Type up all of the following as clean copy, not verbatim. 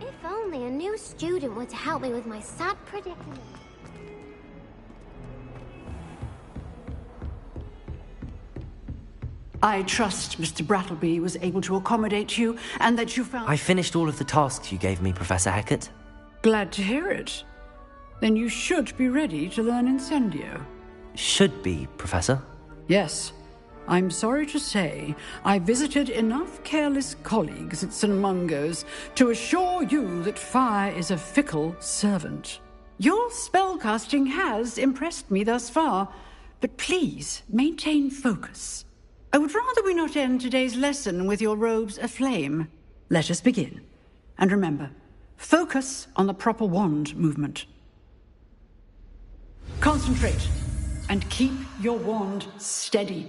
If only a new student were to help me with my sad predicament. I trust Mr. Brattleby was able to accommodate you, and that you found... I finished all of the tasks you gave me, Professor Hecat. Glad to hear it. Then you should be ready to learn Incendio. Should be, Professor. Yes. I'm sorry to say, I visited enough careless colleagues at St. Mungo's to assure you that fire is a fickle servant. Your spellcasting has impressed me thus far, but please maintain focus. I would rather we not end today's lesson with your robes aflame. Let us begin. And remember, focus on the proper wand movement. Concentrate, and keep your wand steady.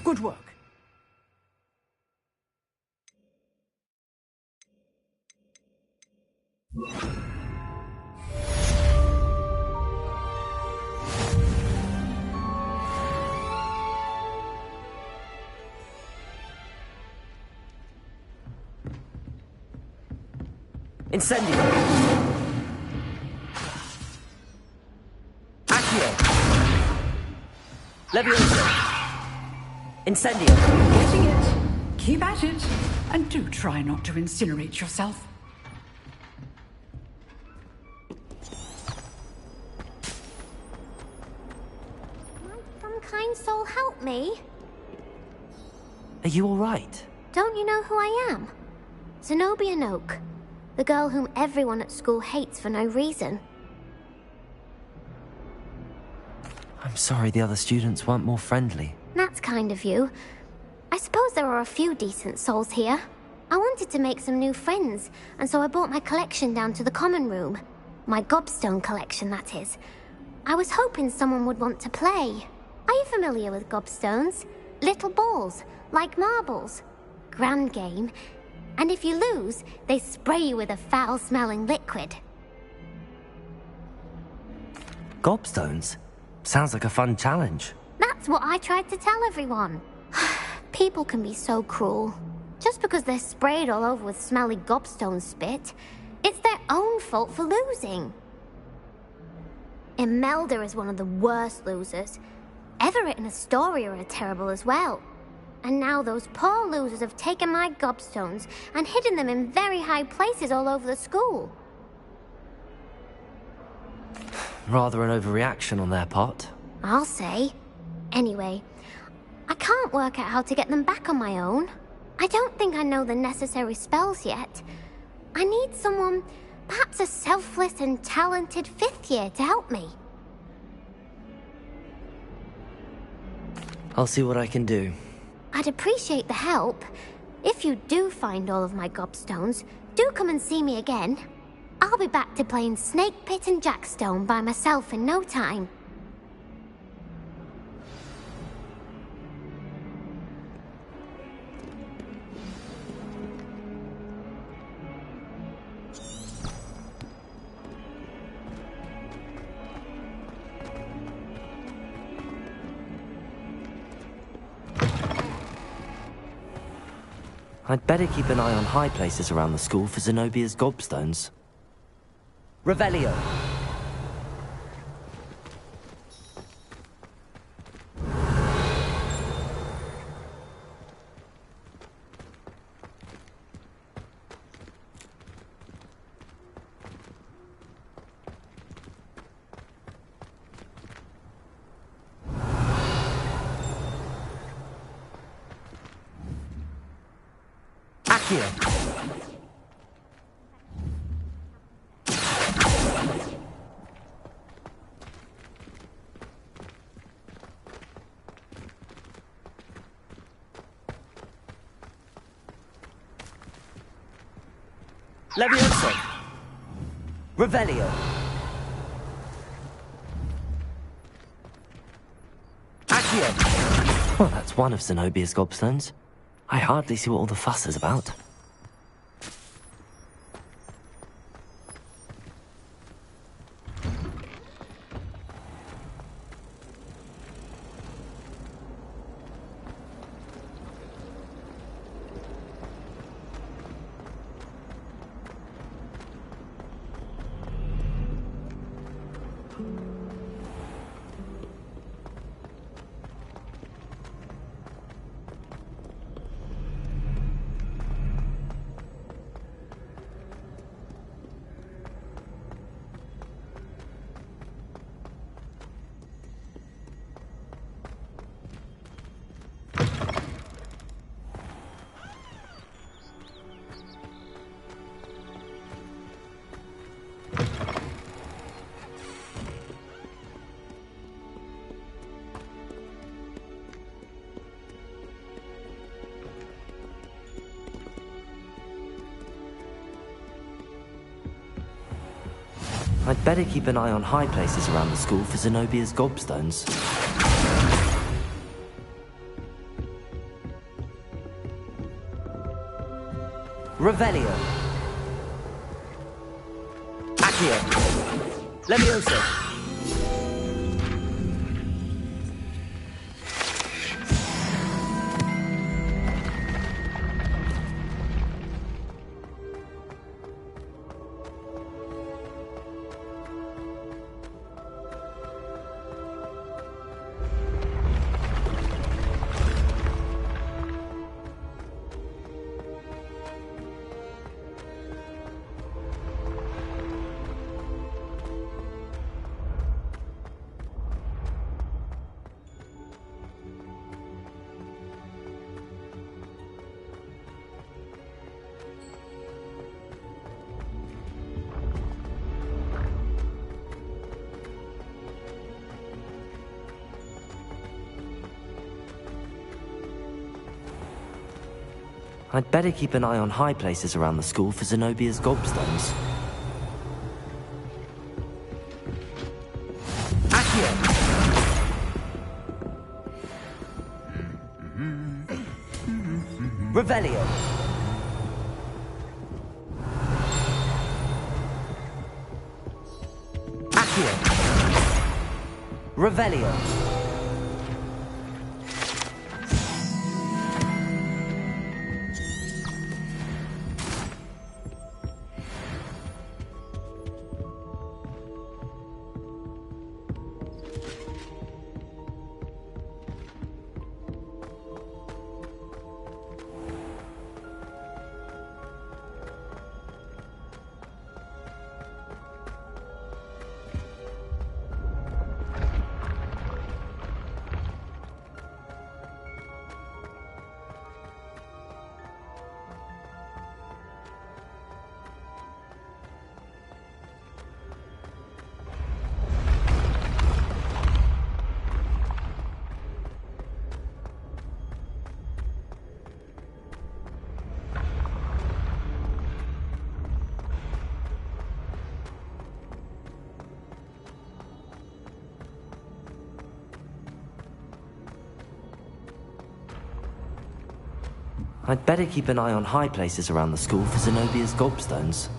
Good work. Incendio! Accio! Levioso! Incendio! Getting it. Keep at it. And do try not to incinerate yourself. Might some kind soul help me? Are you all right? Don't you know who I am? Zenobia Noak. The girl whom everyone at school hates for no reason. I'm sorry the other students weren't more friendly. That's kind of you. I suppose there are a few decent souls here. I wanted to make some new friends, and so I brought my collection down to the common room. My gobstone collection, that is. I was hoping someone would want to play. Are you familiar with gobstones? Little balls, like marbles. Grand game. And if you lose, they spray you with a foul-smelling liquid. Gobstones? Sounds like a fun challenge. That's what I tried to tell everyone. People can be so cruel. Just because they're sprayed all over with smelly gobstone spit, it's their own fault for losing. Imelda is one of the worst losers. Everett and Astoria are terrible as well. And now those poor losers have taken my gobstones and hidden them in very high places all over the school. Rather an overreaction on their part. I'll say. Anyway, I can't work out how to get them back on my own. I don't think I know the necessary spells yet. I need someone, perhaps a selfless and talented fifth year to help me. I'll see what I can do. I'd appreciate the help. If you do find all of my gobstones, do come and see me again. I'll be back to playing Snake Pit and Jackstone by myself in no time. I'd better keep an eye on high places around the school for Zenobia's gobstones. Revelio! Accio. Levioso. Revelio. Accio. Well, that's one of Zenobia's gobstones. I hardly see what all the fuss is about. I'd better keep an eye on high places around the school for Zenobia's gobstones. Revelio. Accio. Levioso. I'd better keep an eye on high places around the school for Zenobia's gobstones. Accio! Revelio! Accio! Revelio! I'd better keep an eye on high places around the school for Zenobia's gobstones.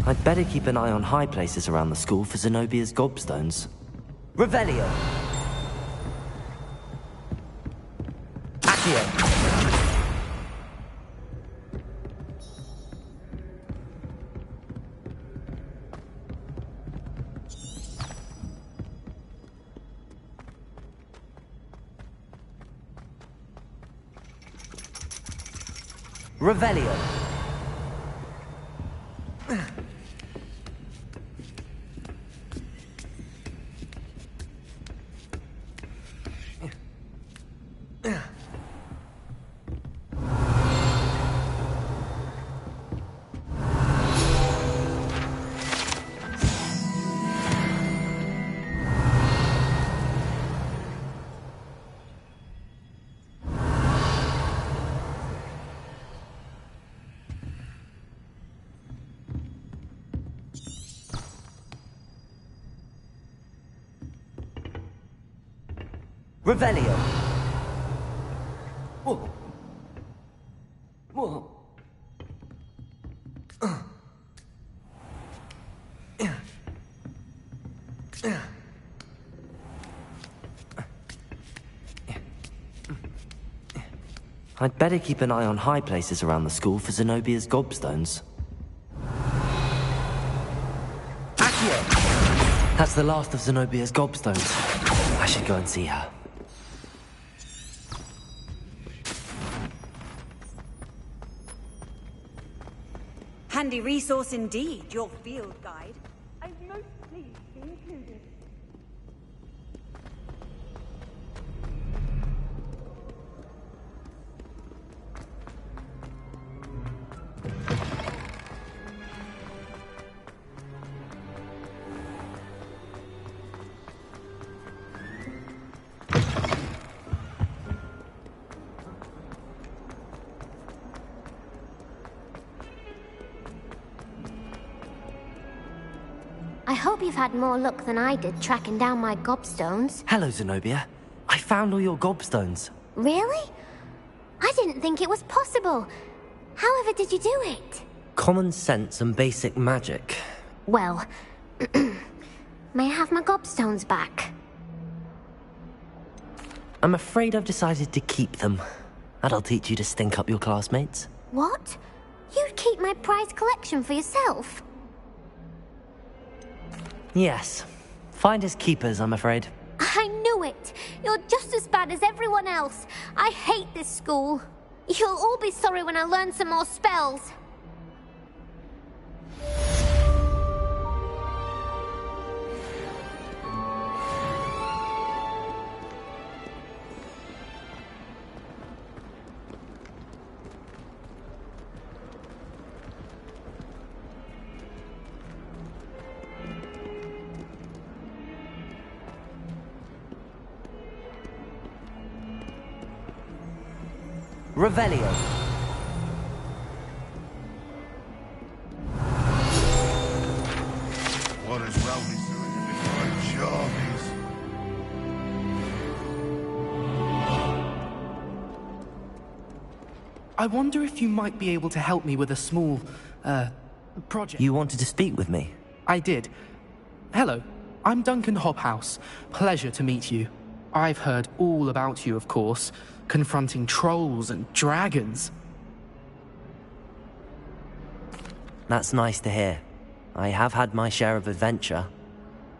I'd better keep an eye on high places around the school for Zenobia's gobstones. Revelio! Accio! Revelio! Revelio! Whoa. Whoa. I'd better keep an eye on high places around the school for Zenobia's gobstones. Accio! That's the last of Zenobia's gobstones. I should go and see her. Handy resource indeed, your field guide. I'm most pleased to be included. I hope you've had more luck than I did tracking down my gobstones. Hello, Zenobia. I found all your gobstones. Really? I didn't think it was possible. However did you do it? Common sense and basic magic. Well, may I have my gobstones back? I'm afraid I've decided to keep them. That'll teach you to stink up your classmates. What? You'd keep my prized collection for yourself? Yes. Finders keepers, I'm afraid. I knew it! You're just as bad as everyone else. I hate this school. You'll all be sorry when I learn some more spells. Revelio. What is Ralphie doing in this great Jarvis? I wonder if you might be able to help me with a small, project. You wanted to speak with me? I did. Hello, I'm Duncan Hobhouse. Pleasure to meet you. I've heard all about you, of course, confronting trolls and dragons. That's nice to hear. I have had my share of adventure.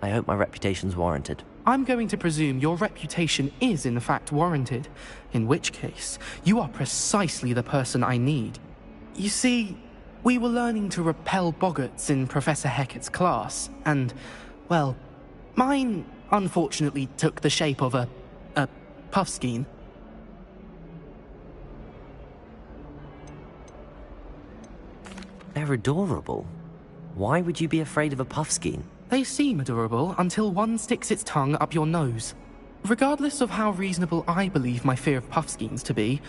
I hope my reputation's warranted. I'm going to presume your reputation is in fact warranted, in which case, you are precisely the person I need. You see, we were learning to repel boggarts in Professor Hecat's class, and, well, mine unfortunately took the shape of a puffskein. They're adorable. Why would you be afraid of a puffskein? They seem adorable until one sticks its tongue up your nose. Regardless of how reasonable I believe my fear of puffskeins to be,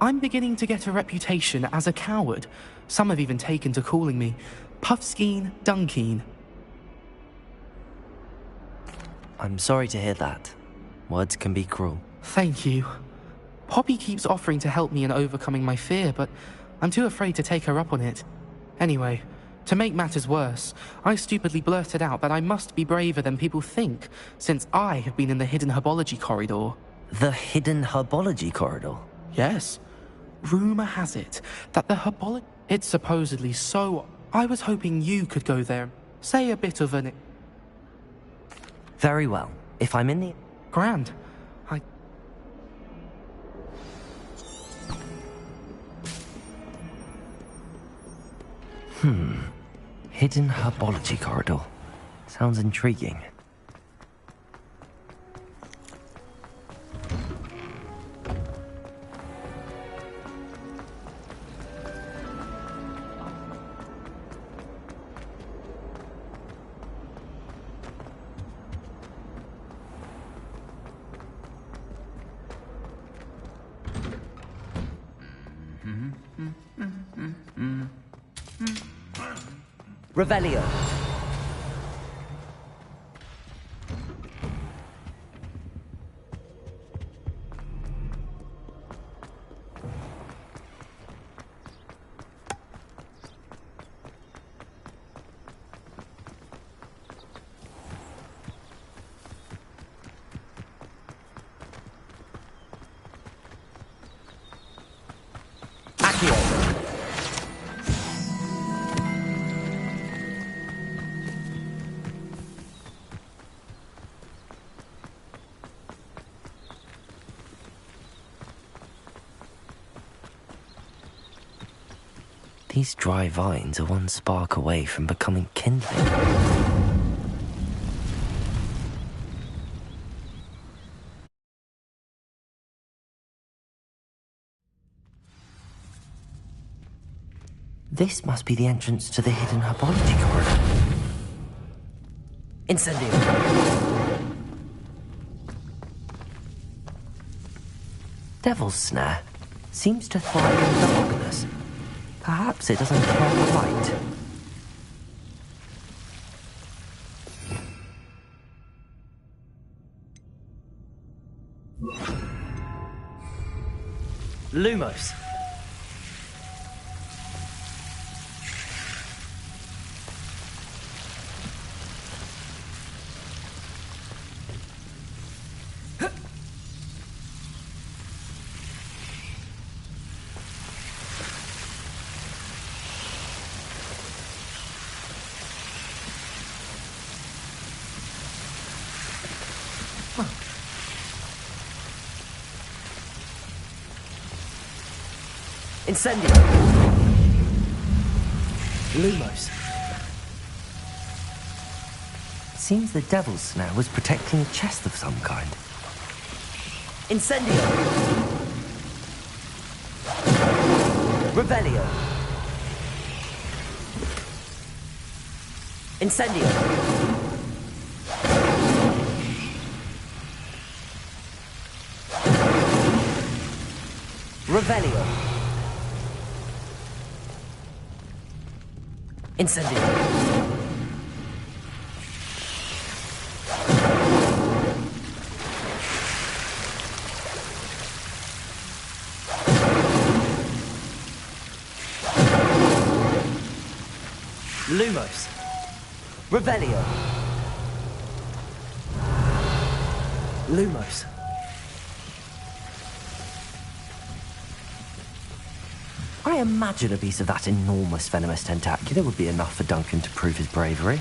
I'm beginning to get a reputation as a coward. Some have even taken to calling me Puffskein Dunkeen. I'm sorry to hear that. Words can be cruel. Thank you. Poppy keeps offering to help me in overcoming my fear, but I'm too afraid to take her up on it. Anyway, To make matters worse, I stupidly blurted out that I must be braver than people think, since I have been in the hidden herbology corridor. The hidden herbology corridor? Yes. Rumor has it that the herbology... It's supposedly so... I was hoping you could go there. Say a bit of an... Very well. If I'm in the... Grand. Hidden herbology corridor. Sounds intriguing. Revelio. These dry vines are one spark away from becoming kindling. This must be the entrance to the hidden herbology corridor. Incendio! Devil's Snare seems to thrive in darkness. Perhaps it doesn't care for light. Lumos. Incendio! Lumos. Seems the Devil's Snare was protecting a chest of some kind. Incendio! Revelio! Incendio! Revelio! Incendio! Lumos! Revelio! Lumos! I imagine a piece of that enormous venomous tentacular would be enough for Duncan to prove his bravery.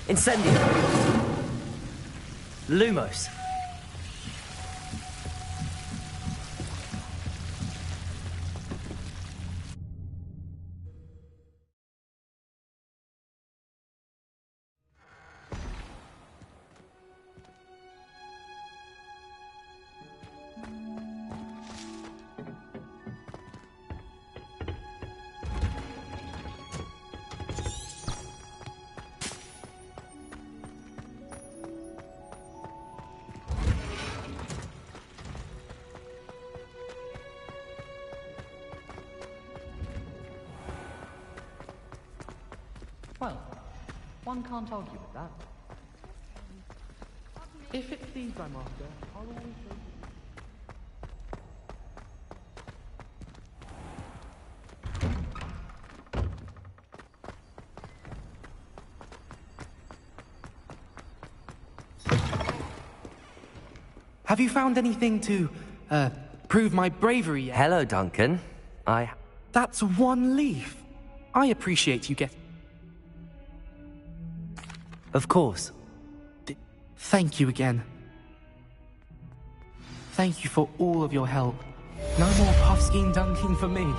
Incendio! Lumos! Well, one can't argue with that. that. If it's these I'm after, I'll always go. Have you found anything to, prove my bravery yet? Hello, Duncan. That's one leaf. I appreciate you Of course. Thank you again. Thank you for all of your help. No more puffskein dunking for me.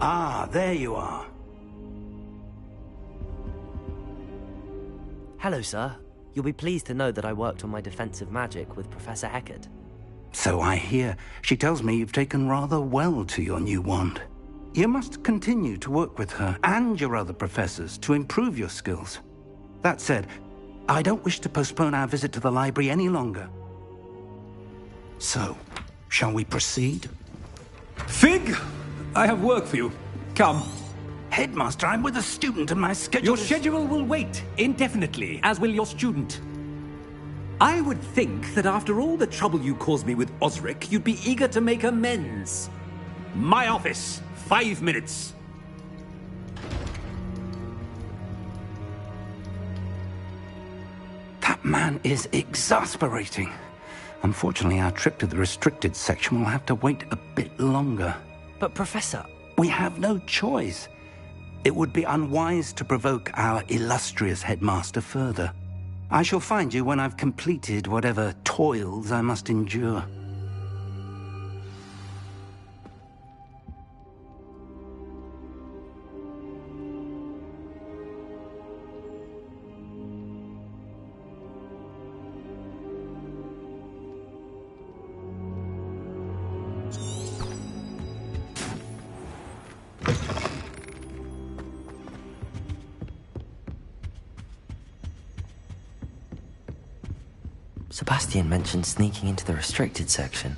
Ah, there you are. Hello, sir. You'll be pleased to know that I worked on my defensive magic with Professor Eckert. So I hear. She tells me you've taken rather well to your new wand. You must continue to work with her and your other professors to improve your skills. That said, I don't wish to postpone our visit to the library any longer. So, shall we proceed? Fig, I have work for you. Come. Headmaster, I'm with a student and my schedule Your schedule will wait indefinitely, as will your student. I would think that after all the trouble you caused me with Osric, you'd be eager to make amends. My office, 5 minutes. That man is exasperating. Unfortunately, our trip to the restricted section will have to wait a bit longer. But, Professor... We have no choice. It would be unwise to provoke our illustrious headmaster further. I shall find you when I've completed whatever toils I must endure. Sebastian mentioned sneaking into the restricted section.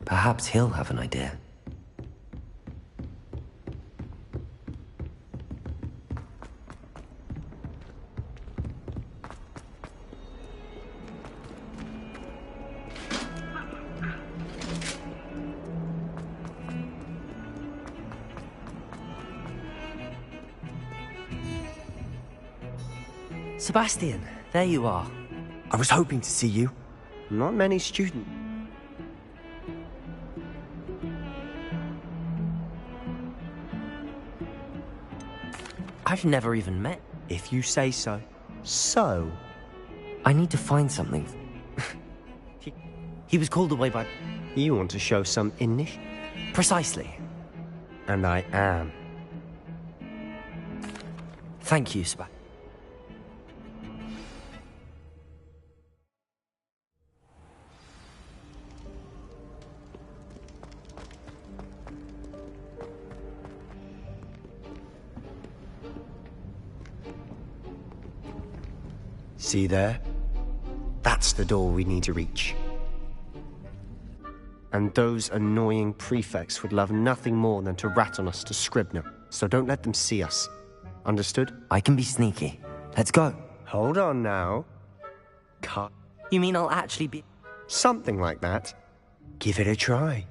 Perhaps he'll have an idea. Sebastian, there you are. I was hoping to see you. Not many students. I've never even met. If you say so. So? I need to find something. He was called away by... You want to show some initiative? Precisely. And I am. Thank you, Sebastian. See there? That's the door we need to reach. And those annoying prefects would love nothing more than to rat on us to Scribner, so don't let them see us. Understood? I can be sneaky. Let's go. Hold on now. Cut. You mean I'll actually be... Something like that. Give it a try.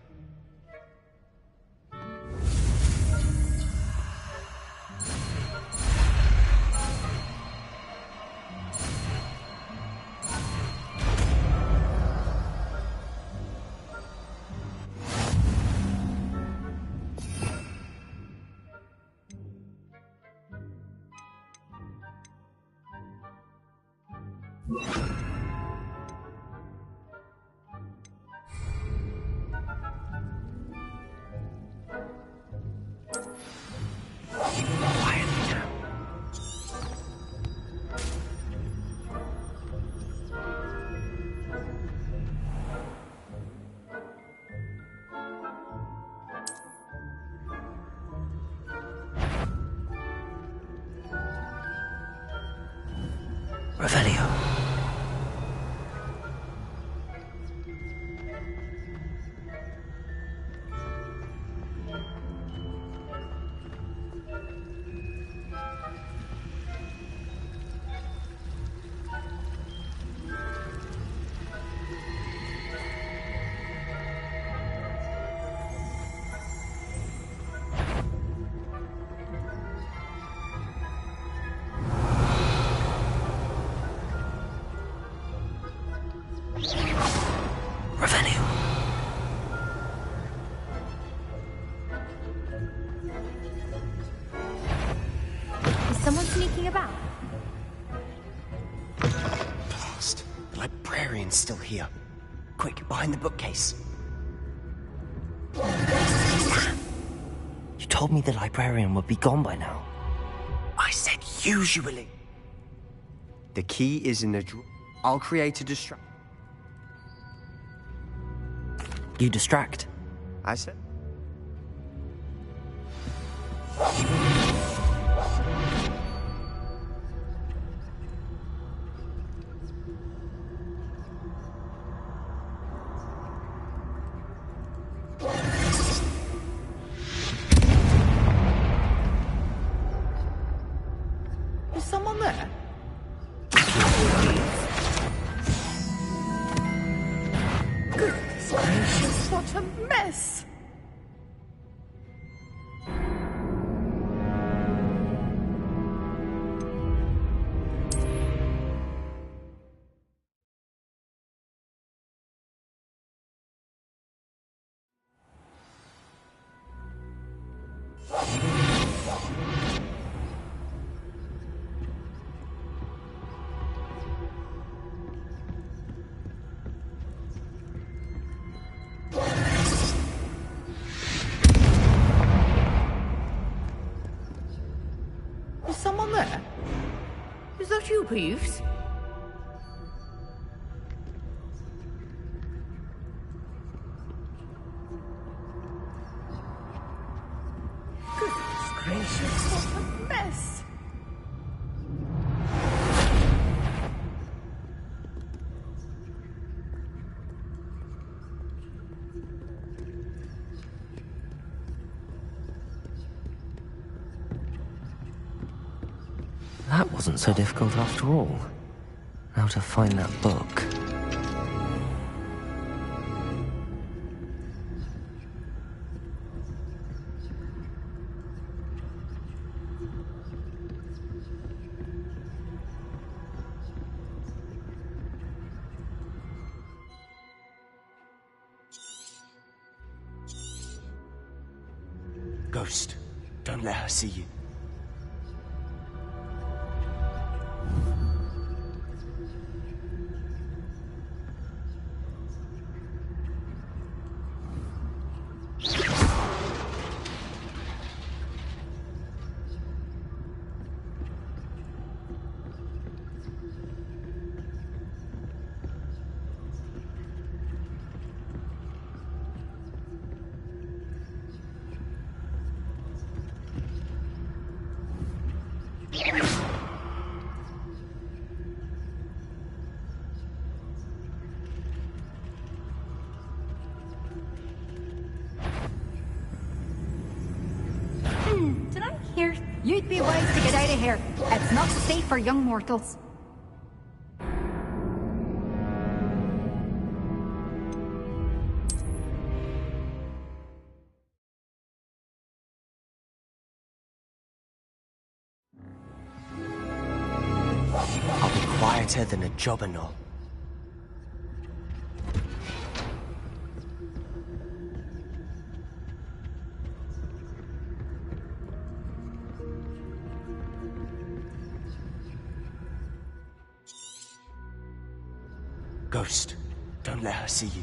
Revelio. Someone sneaking about? Blast. The librarian's still here. Quick, behind the bookcase. You told me the librarian would be gone by now. I said usually. The key is in the drawer. I'll create a distraction. You distract. I said. Is someone there? Goodness gracious, what a mess! Is someone there? Is that you, Peeves? Goodness gracious, what a mess! That wasn't so difficult after all. Now to find that book. Ghost, don't let her see you. Did I hear? You'd be wise to get out of here. It's not safe for young mortals. better than a jobberknoll. Ghost, don't let her see you.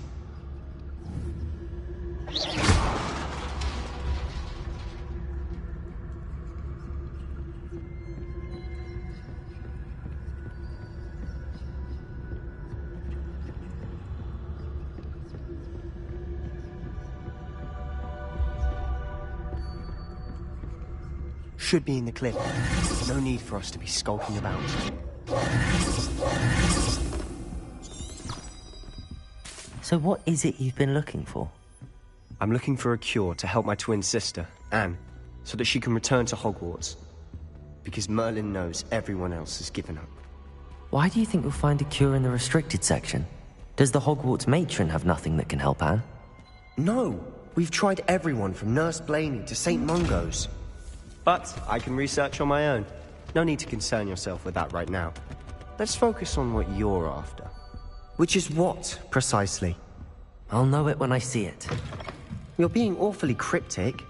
Should be in the cliff. No need for us to be skulking about. So what is it you've been looking for? I'm looking for a cure to help my twin sister, Anne, so that she can return to Hogwarts. Because Merlin knows everyone else has given up. Why do you think you'll find a cure in the restricted section? Does the Hogwarts matron have nothing that can help Anne? No! We've tried everyone from Nurse Blaney to St. Mungo's. But I can research on my own. No need to concern yourself with that right now. Let's focus on what you're after. Which is what, precisely? I'll know it when I see it. You're being awfully cryptic.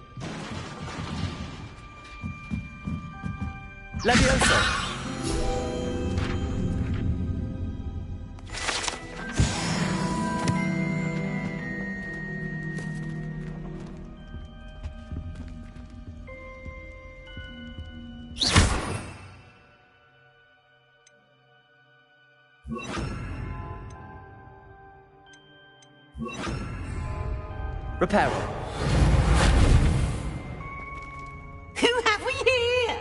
Levioso! Reparo. Who have we here?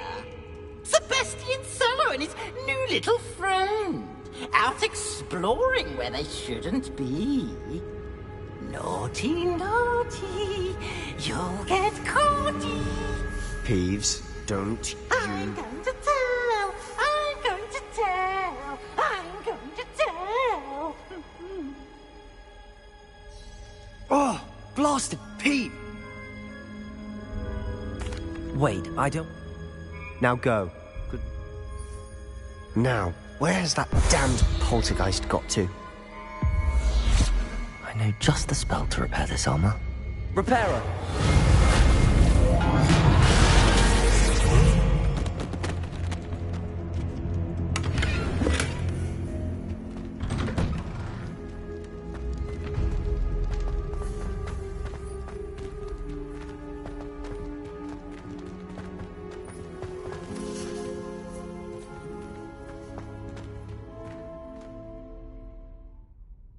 Sebastian Solo and his new little friend. Out exploring where they shouldn't be. Naughty, naughty. You'll get caughty. Peeves, don't you... I'm going to tell. I'm going to tell. I'm going to tell. Oh, blasted Pete! Wait, I don't... Now go. Good. Now, where has that damned poltergeist got to? I know just the spell to repair this armor. Reparo!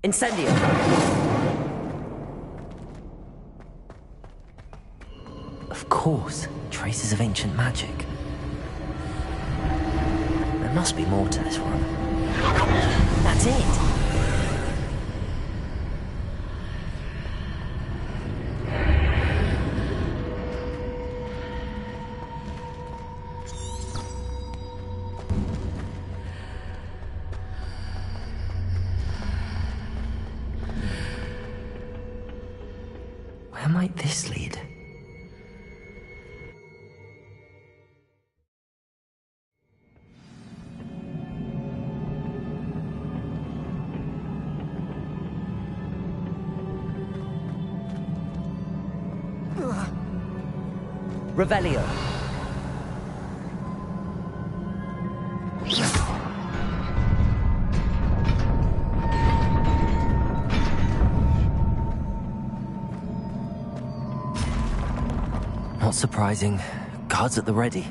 Incendio! Of course, traces of ancient magic. There must be more to this room. That's it! Where might this lead? Revelio. Not surprising. Guards at the ready.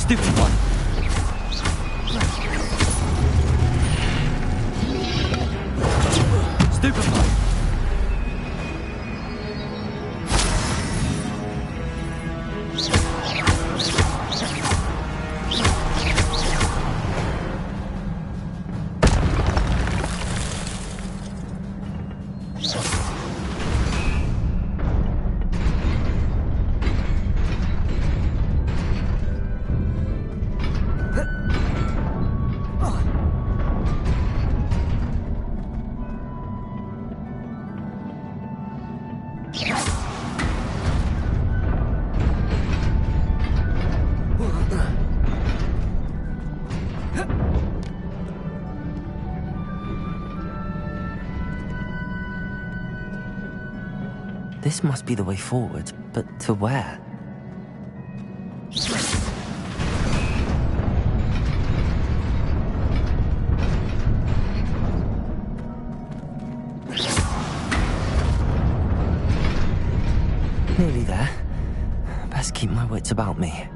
Stupid one. Stupid one. This must be the way forward, but to where? Nearly there. Best keep my wits about me.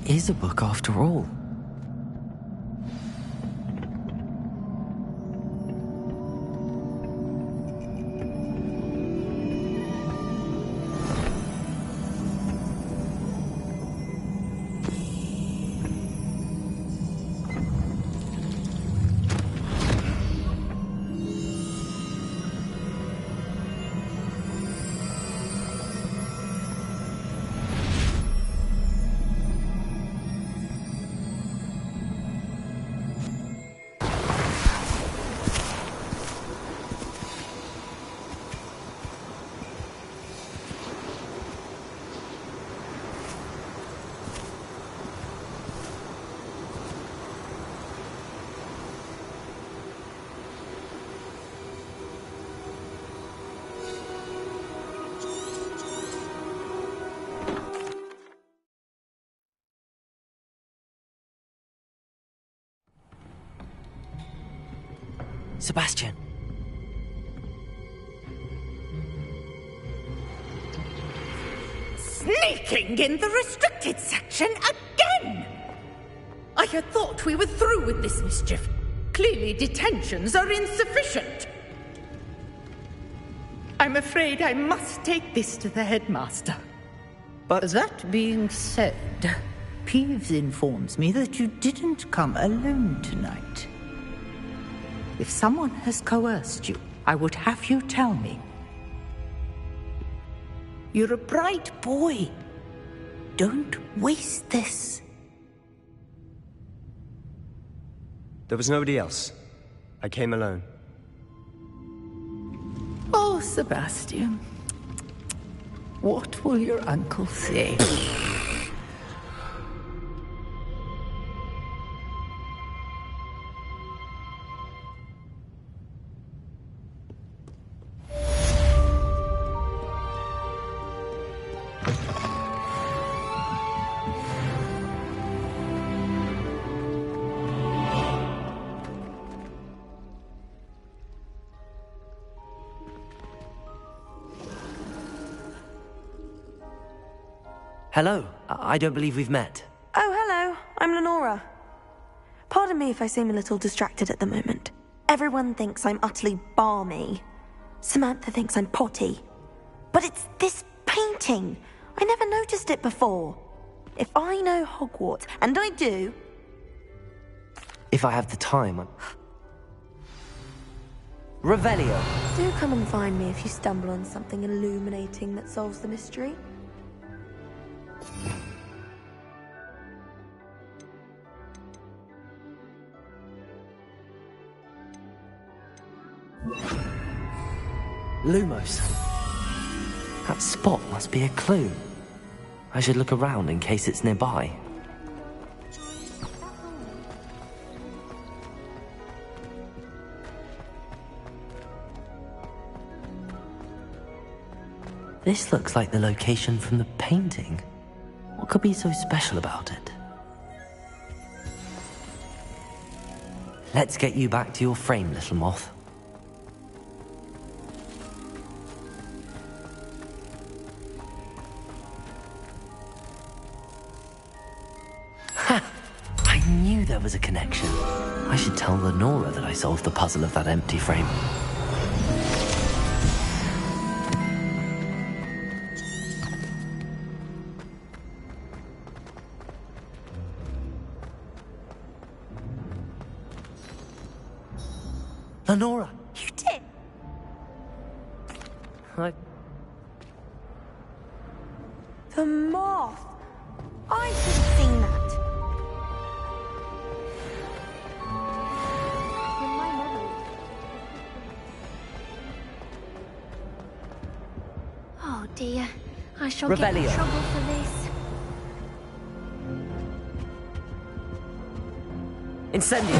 Is a book after all. Sebastian. Sneaking in the restricted section again! I had thought we were through with this mischief. Clearly detentions are insufficient. I'm afraid I must take this to the headmaster. But that being said, Peeves informs me that you didn't come alone tonight. If someone has coerced you, I would have you tell me. You're a bright boy. Don't waste this. there was nobody else. I came alone. Oh, Sebastian. What will your uncle say? Hello. I don't believe we've met. Oh, hello. I'm Lenora. Pardon me if I seem a little distracted at the moment. Everyone thinks I'm utterly balmy. Samantha thinks I'm potty. But it's this painting. I never noticed it before. If I know Hogwarts, and I do... If I have the time, Revelio. Do come and find me if you stumble on something illuminating that solves the mystery. Lumos. That spot must be a clue. I should look around in case it's nearby. This looks like the location from the painting. What could be so special about it? Let's get you back to your frame, little moth. Ha! I knew there was a connection. I should tell Lenora that I solved the puzzle of that empty frame. Lenora! You did? The moth! I should have seen that. In my memory. Oh dear, I shall get in trouble for this. Incendio!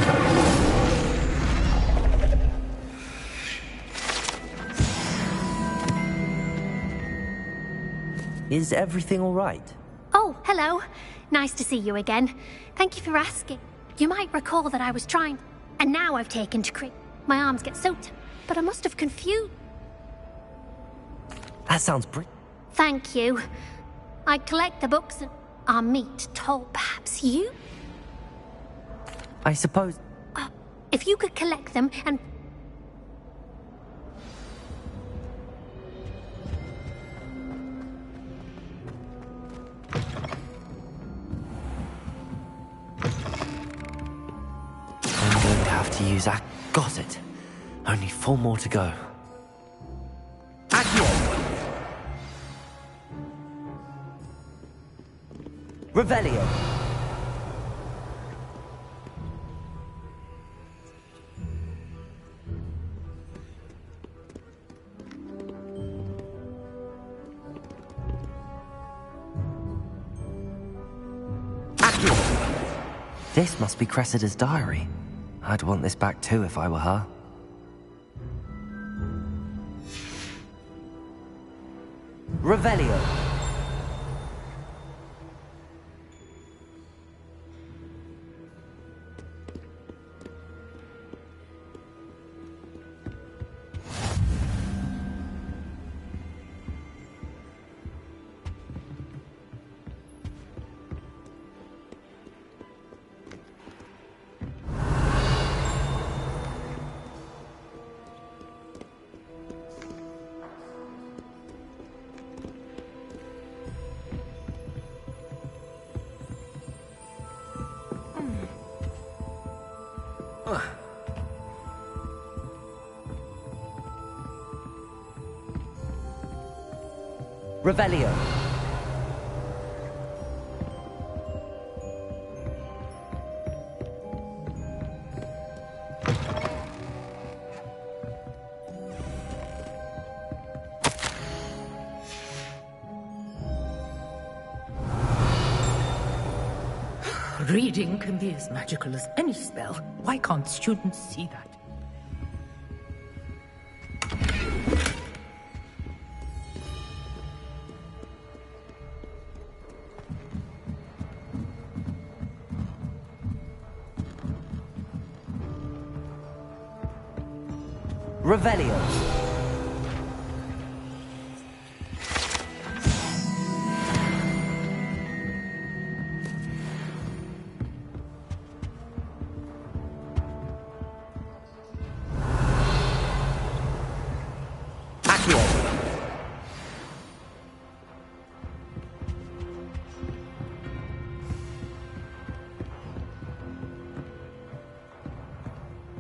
Is everything all right? Oh, hello. Nice to see you again. Thank you for asking. You might recall that I was trying, and now I've taken to creep. My arms get soaked, but I must have confused. That sounds brilliant. Thank you. I collect the books and our meet told perhaps you? I suppose... if you could collect them and... I'm going to have to use that. Got it. Only 4 more to go. Accio! Revelio! Accio! This must be Cressida's diary. I'd want this back too if I were her. Revelio! Revelio. Reading can be as magical as any spell. Why can't students see that? Revelio.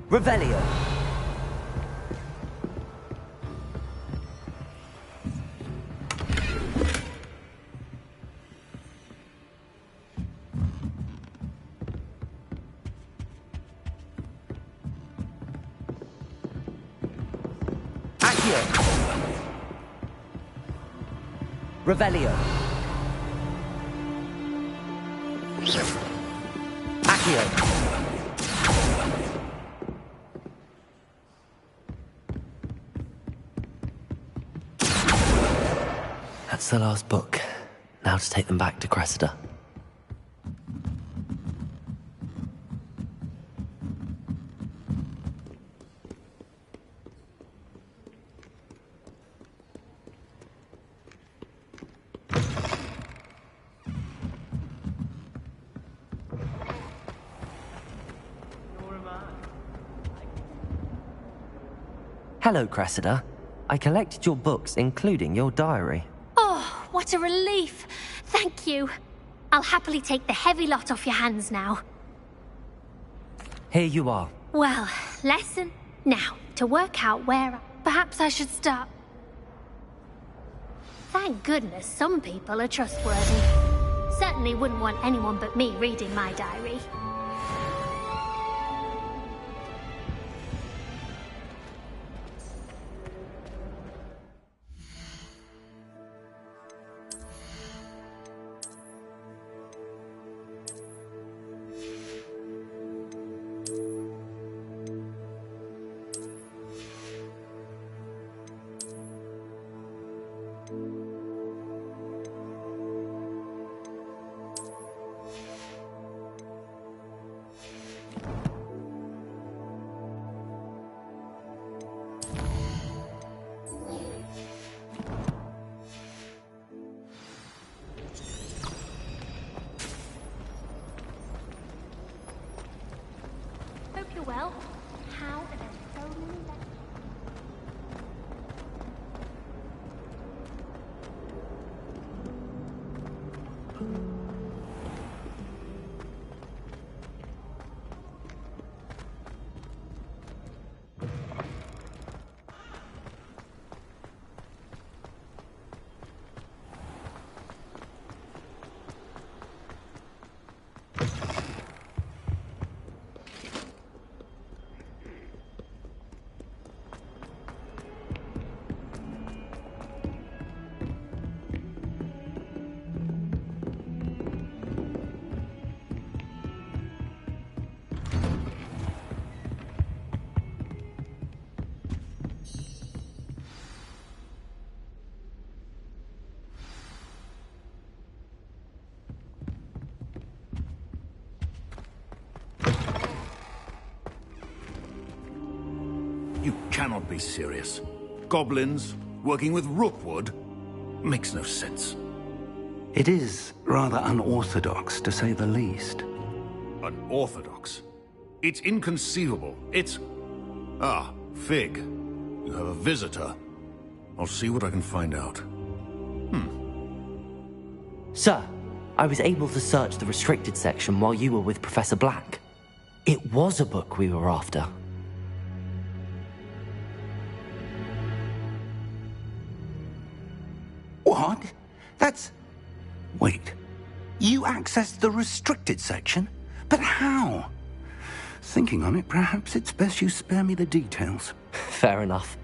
Revelio. Accio. Revelio. Accio. That's the last book. Now to take them back to Cressida. Hello, Cressida. I collected your books, including your diary. Oh, what a relief. Thank you. I'll happily take the heavy lot off your hands now. Here you are. Well, lesson. Now, to work out where perhaps I should start. Thank goodness some people are trustworthy. Certainly wouldn't want anyone but me reading my diary. Well, how are there so many left? You cannot be serious. Goblins working with Rookwood makes no sense. It is rather unorthodox, to say the least. Unorthodox? It's inconceivable. It's... Ah, Fig. You have a visitor. I'll see what I can find out. Sir, I was able to search the restricted section while you were with Professor Black. It was a book we were after. What? That's... Wait. You accessed the restricted section? But how? Thinking on it, perhaps it's best you spare me the details. Fair enough.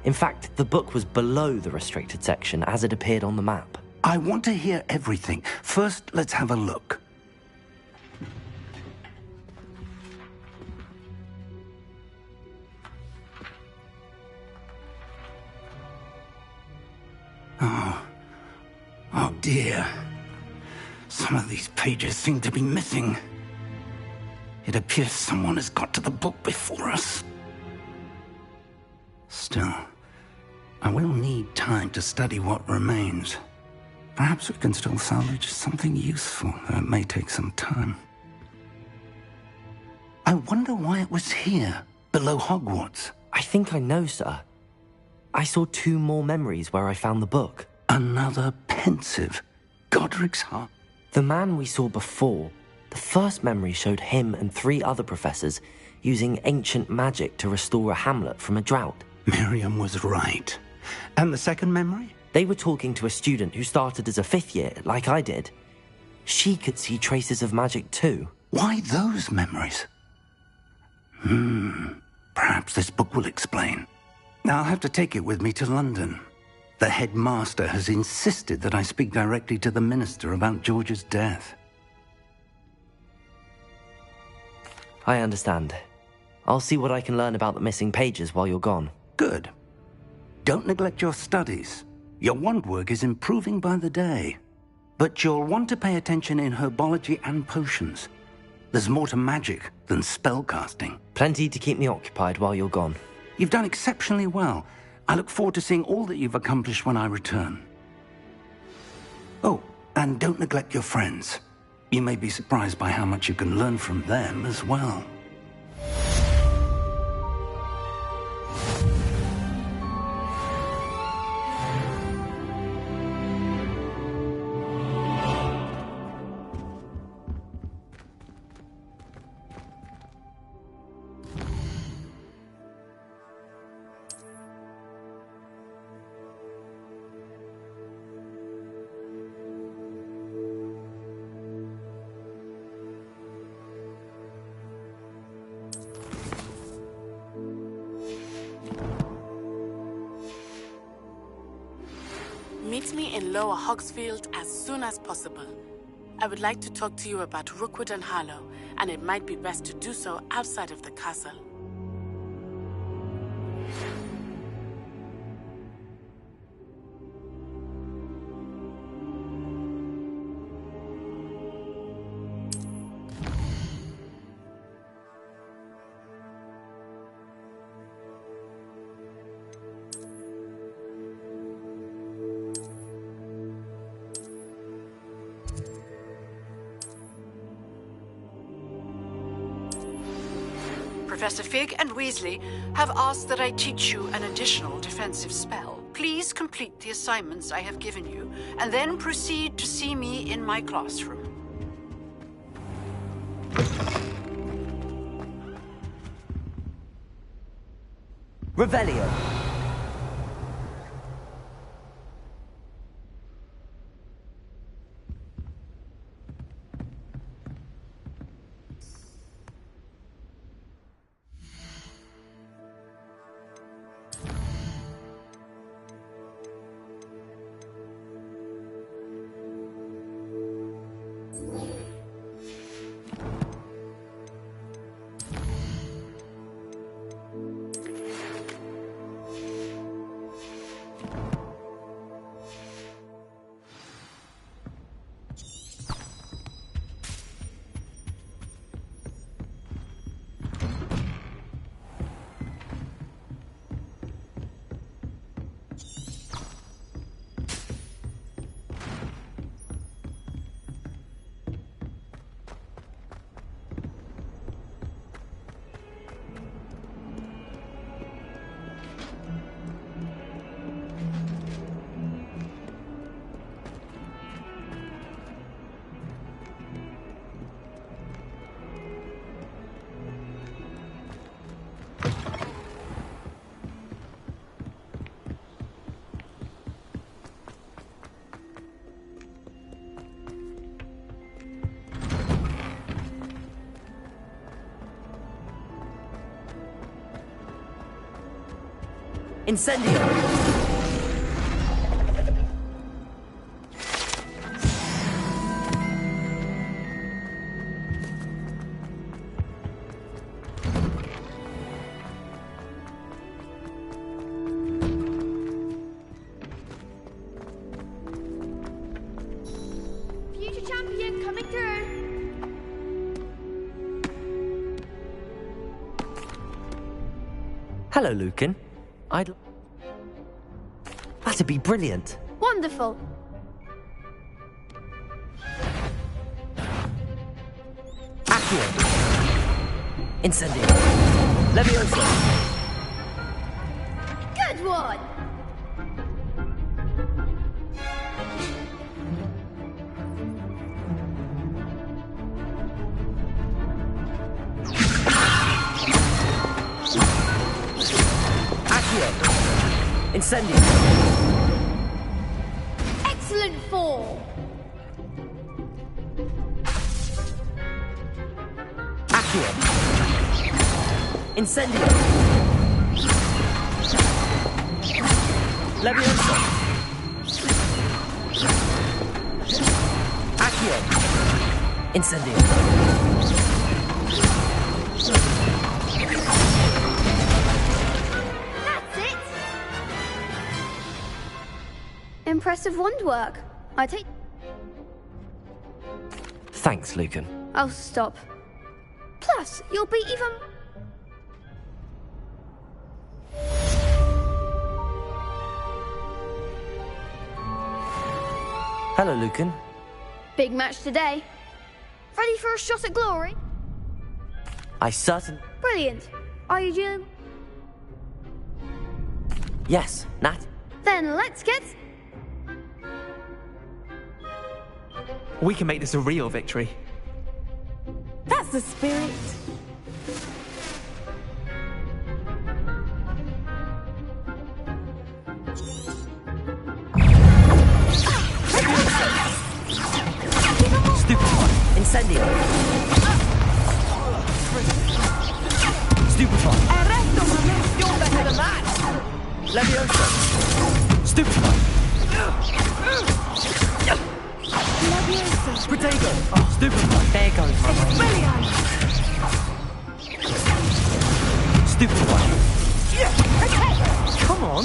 In fact, the book was below the restricted section as it appeared on the map. I want to hear everything. First, let's have a look. dear. Some of these pages seem to be missing. It appears someone has got to the book before us. Still, I will need time to study what remains. Perhaps we can still salvage something useful, though it may take some time. I wonder why it was here, below Hogwarts. I think I know, sir. I saw 2 more memories where I found the book. Another pensive Godric's heart. The man we saw before, the first memory showed him and 3 other professors using ancient magic to restore a hamlet from a drought. Miriam was right. And the second memory? They were talking to a student who started as a 5th year, like I did. She could see traces of magic too. Why those memories? Perhaps this book will explain. I'll have to take it with me to London. The headmaster has insisted that I speak directly to the minister about George's death. I understand. I'll see what I can learn about the missing pages while you're gone. Good. Don't neglect your studies. Your wand work is improving by the day. But you'll want to pay attention in herbology and potions. There's more to magic than spellcasting. Plenty to keep me occupied while you're gone. You've done exceptionally well. I look forward to seeing all that you've accomplished when I return. Oh, and don't neglect your friends. You may be surprised by how much you can learn from them as well. Meet me in Lower Hogsfield as soon as possible. I would like to talk to you about Rookwood and Harlow, and it might be best to do so outside of the castle. Professor Fig and Weasley have asked that I teach you an additional defensive spell. Please complete the assignments I have given you, and then proceed to see me in my classroom. Revelio. Incendio! Coming through. Hello, Lucan. That'd be brilliant. Wonderful. Accio. Incendio. Leviosa. Good one. Accio. Incendio. Excellent form. Accio. Incendio. Leviosa. Accio. Incendio. That's it. Impressive wand work. I take... Thanks, Lucan. I'll stop. Plus, you'll be even... Hello, Lucan. Big match today. Ready for a shot at glory? I certainly... Brilliant. Are you Jim? Yes, Nat. Then let's get... We can make this a real victory. That's the spirit. Stupefy. Incendio. Stupefy. Leviosa. Stupefy. Protego. Oh, Stupefy. There goes my money. Stupefy. Come on.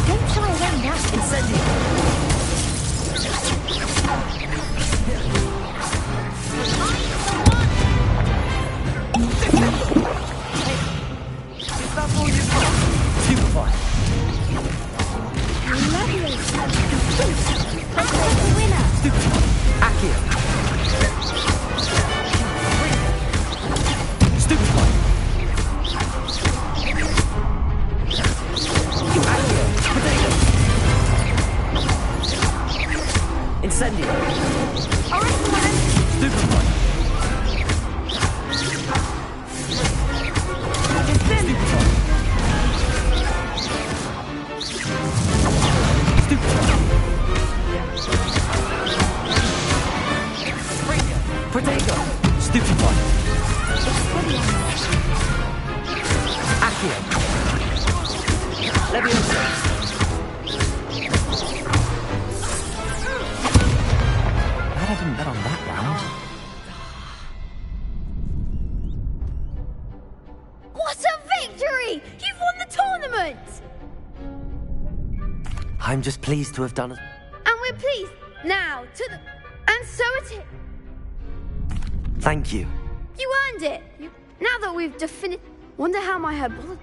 Don't try around that. Incendio. Is that all you've got? Stupefy. Stupefy. Accio. Stupefy. Accio. Potato. Incendio. Stupefy. Protego. Stupefy. Accio. Leviosa. Glad I didn't bet on that round. What a victory! You've won the tournament! I'm just pleased to have done it. And we're pleased. Now, to the... And so it is. Thank you. You earned it. Now that we've definitively... Wonder how my herbal...